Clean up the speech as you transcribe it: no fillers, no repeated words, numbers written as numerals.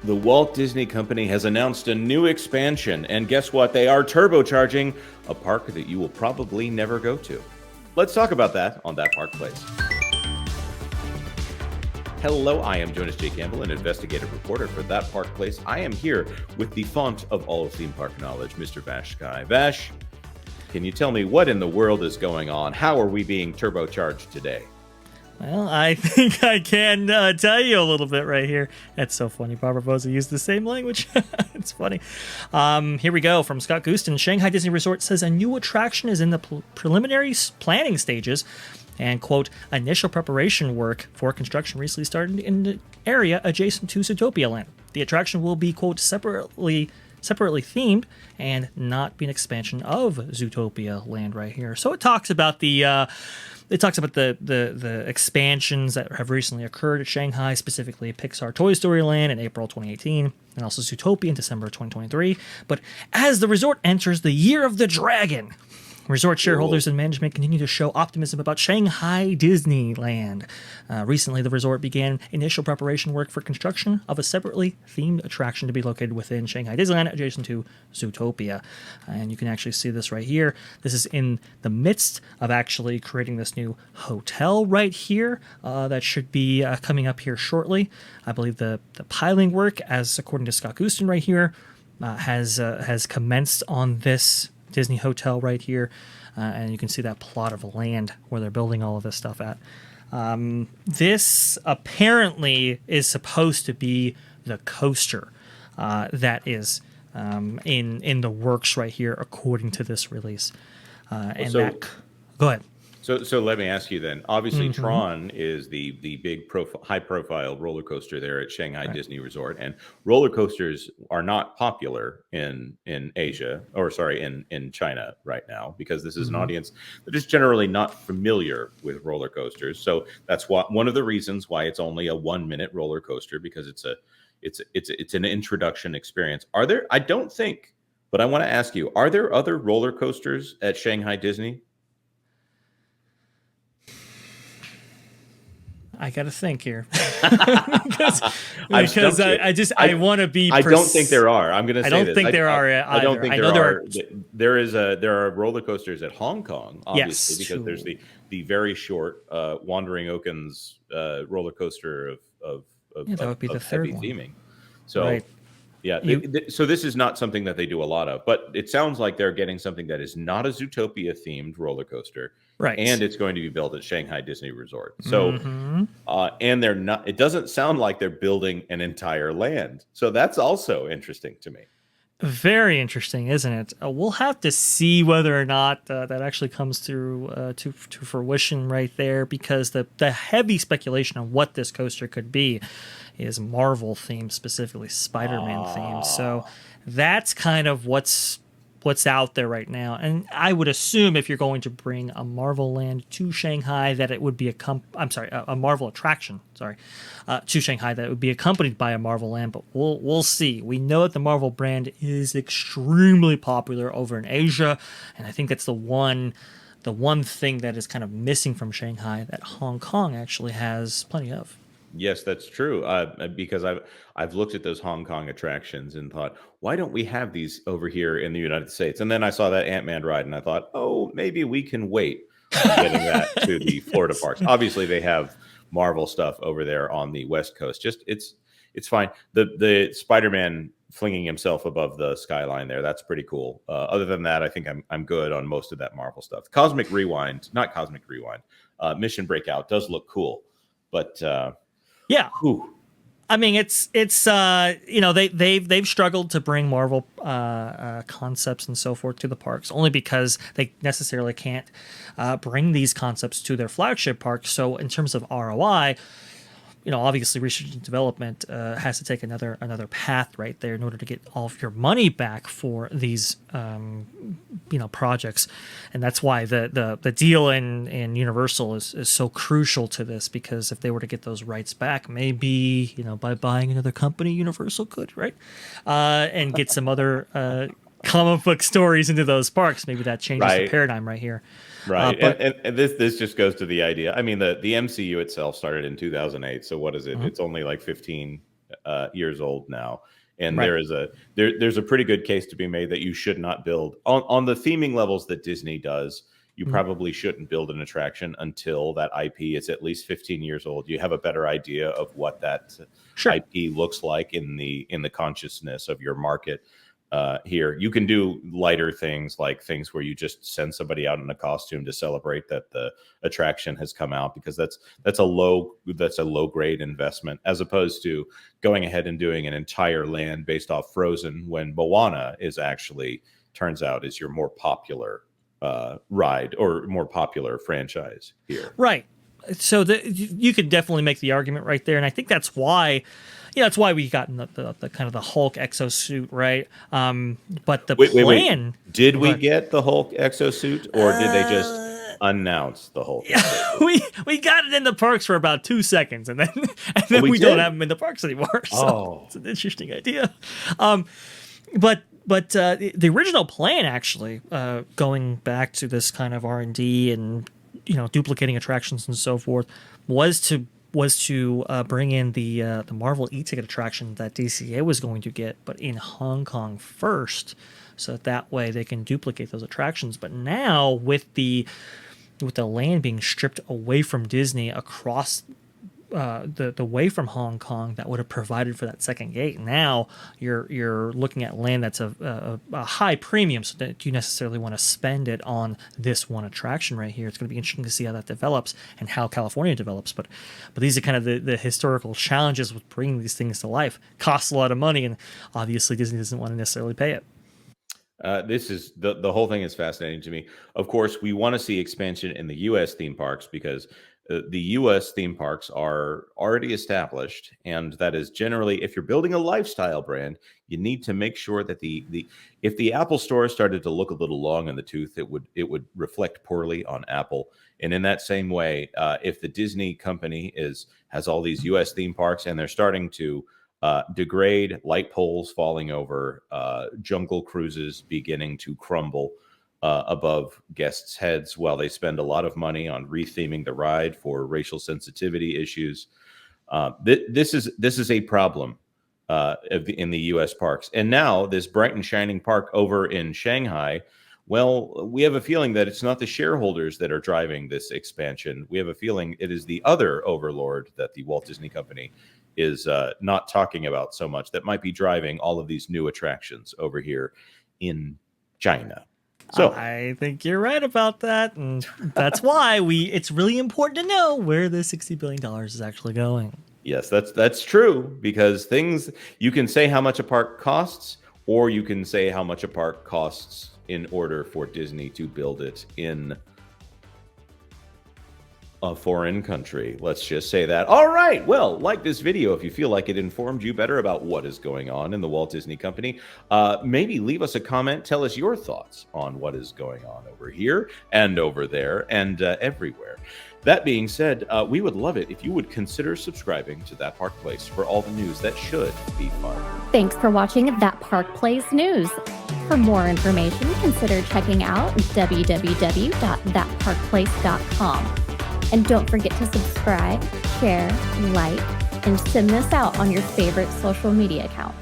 The Walt Disney Company has announced a new expansion, and guess what? They are turbocharging a park that you will probably never go to. Let's talk about that on That Park Place. Hello, I am Jonas J. Campbell, an investigative reporter for That Park Place. I am here with the font of all theme park knowledge, Mr. Vash Sky. Vash, can you tell me what in the world is going on? How are we being turbocharged today? Well, I think I can tell you a little bit right here. That's so funny. Barbara Boza used the same language. It's funny. Here we go from Scott Gustin. Shanghai Disney Resort says a new attraction is in the preliminary planning stages. And, quote, initial preparation work for construction recently started in the area adjacent to Zootopia Land. The attraction will be, quote, separately themed and not be an expansion of Zootopia Land right here. So it talks about the expansions that have recently occurred at Shanghai, specifically Pixar Toy Story Land in April 2018, and also Zootopia in December 2023. But as the resort enters the Year of the Dragon, resort shareholders and management continue to show optimism about Shanghai Disneyland. Recently, the resort began initial preparation work for construction of a separately themed attraction to be located within Shanghai Disneyland, adjacent to Zootopia. And you can actually see this right here. This is in the midst of actually creating this new hotel right here that should be coming up here shortly. I believe the piling work, as according to Scott Gustin right here, has commenced on this Disney hotel right here, and you can see that plot of land where they're building all of this stuff at. This apparently is supposed to be the coaster that is in the works right here, according to this release. Go ahead. So let me ask you then. Obviously, Tron is the big high-profile roller coaster there at Shanghai Disney Resort, and roller coasters are not popular in Asia, or sorry, in China right now, because this is an audience that is generally not familiar with roller coasters. So that's one of the reasons why it's only a 1-minute roller coaster, because it's an introduction experience. Are there? I don't think, but I want to ask you: are there other roller coasters at Shanghai Disney? I got to think here because I want to be. I don't think there are. I'm going to say this. I don't think there are. I don't think there are. There are roller coasters at Hong Kong, obviously, because there's the very short Wandering Oaken's roller coaster of that would be the third heavy one. Theming. So. Right. Yeah, so this is not something that they do a lot of, but it sounds like they're getting something that is not a Zootopia-themed roller coaster, right? And it's going to be built at Shanghai Disney Resort. So, and they're not. It doesn't sound like they're building an entire land. So that's also interesting to me. Very interesting, isn't it? We'll have to see whether or not that actually comes through to fruition right there, because the heavy speculation on what this coaster could be is Marvel themed, specifically Spider-Man themed. So that's kind of what's out there right now. And I would assume if you're going to bring a Marvel land to Shanghai, that it would be a Marvel attraction, to Shanghai, that it would be accompanied by a Marvel land. But we'll see. We know that the Marvel brand is extremely popular over in Asia, and I think that's the one thing that is kind of missing from Shanghai that Hong Kong actually has plenty of. Yes, that's true. Because I've looked at those Hong Kong attractions and thought, why don't we have these over here in the United States? And then I saw that Ant-Man ride, and I thought, oh, maybe we can wait on getting that to the Florida parks. Obviously, they have Marvel stuff over there on the West Coast. Just it's fine. The Spider-Man flinging himself above the skyline there, that's pretty cool. Other than that, I think I'm good on most of that Marvel stuff. Mission Breakout does look cool, but. Yeah. Ooh. I mean, it's they've struggled to bring Marvel concepts and so forth to the parks, only because they necessarily can't bring these concepts to their flagship parks. So in terms of ROI, obviously research and development has to take another path right there in order to get all of your money back for these projects. And that's why the deal in Universal is so crucial to this, because if they were to get those rights back, maybe by buying another company, Universal could, right, and get some other comic book stories into those parks. Maybe that changes the paradigm right here. Right. And this just goes to the idea. I mean, the MCU itself started in 2008. So what is it? It's only like 15 years old now. And Right. there's a pretty good case to be made that you should not build on the theming levels that Disney does. You Mhm. probably shouldn't build an attraction until that IP is at least 15 years old. You have a better idea of what that Sure. IP looks like in the consciousness of your market. Here, you can do lighter things, like things where you just send somebody out in a costume to celebrate that the attraction has come out, because that's a low grade investment, as opposed to going ahead and doing an entire land based off Frozen, when Moana is actually turns out is your more popular ride or more popular franchise here. Right. So you could definitely make the argument right there, and I think that's why, that's why we got in the kind of the Hulk exosuit, right? But the plan. Did we get the Hulk exosuit, or did they just announce the Hulk exosuit? we got it in the parks for about 2 seconds, and then we don't have them in the parks anymore. So it's an interesting idea. But the original plan, actually, going back to this kind of R&D and duplicating attractions and so forth, was to bring in the Marvel e-ticket attraction that DCA was going to get, but in Hong Kong first, so that way they can duplicate those attractions. But now with the land being stripped away from Disney across the way from Hong Kong that would have provided for that second gate, now you're looking at land that's a high premium, so that you necessarily want to spend it on this one attraction right here. It's going to be interesting to see how that develops and how California develops, but these are kind of the historical challenges with bringing these things to life. Costs a lot of money, and obviously Disney doesn't want to necessarily pay it. This is the whole thing is fascinating to me. Of course, we want to see expansion in the U.S. theme parks, because the U.S. theme parks are already established, and that is generally, if you're building a lifestyle brand, you need to make sure that if the Apple Store started to look a little long in the tooth, it would reflect poorly on Apple. And in that same way, if the Disney company has all these U.S. theme parks and they're starting to degrade, light poles falling over, jungle cruises beginning to crumble above guests' heads, while they spend a lot of money on retheming the ride for racial sensitivity issues. This is a problem in the U.S. parks. And now this bright and shining park over in Shanghai, well, we have a feeling that it's not the shareholders that are driving this expansion. We have a feeling it is the other overlord that the Walt Disney Company is not talking about so much, that might be driving all of these new attractions over here in China. So I think you're right about that, and that's why it's really important to know where the $60 billion is actually going. Yes, that's true, because things, you can say how much a park costs, or you can say how much a park costs in order for Disney to build it in a foreign country. Let's just say that. All right. Well, like this video if you feel like it informed you better about what is going on in the Walt Disney Company. Maybe leave us a comment. Tell us your thoughts on what is going on over here and over there and everywhere. That being said, we would love it if you would consider subscribing to That Park Place for all the news that should be fun. Thanks for watching That Park Place News. For more information, consider checking out www.thatparkplace.com. And don't forget to subscribe, share, like, and send this out on your favorite social media accounts.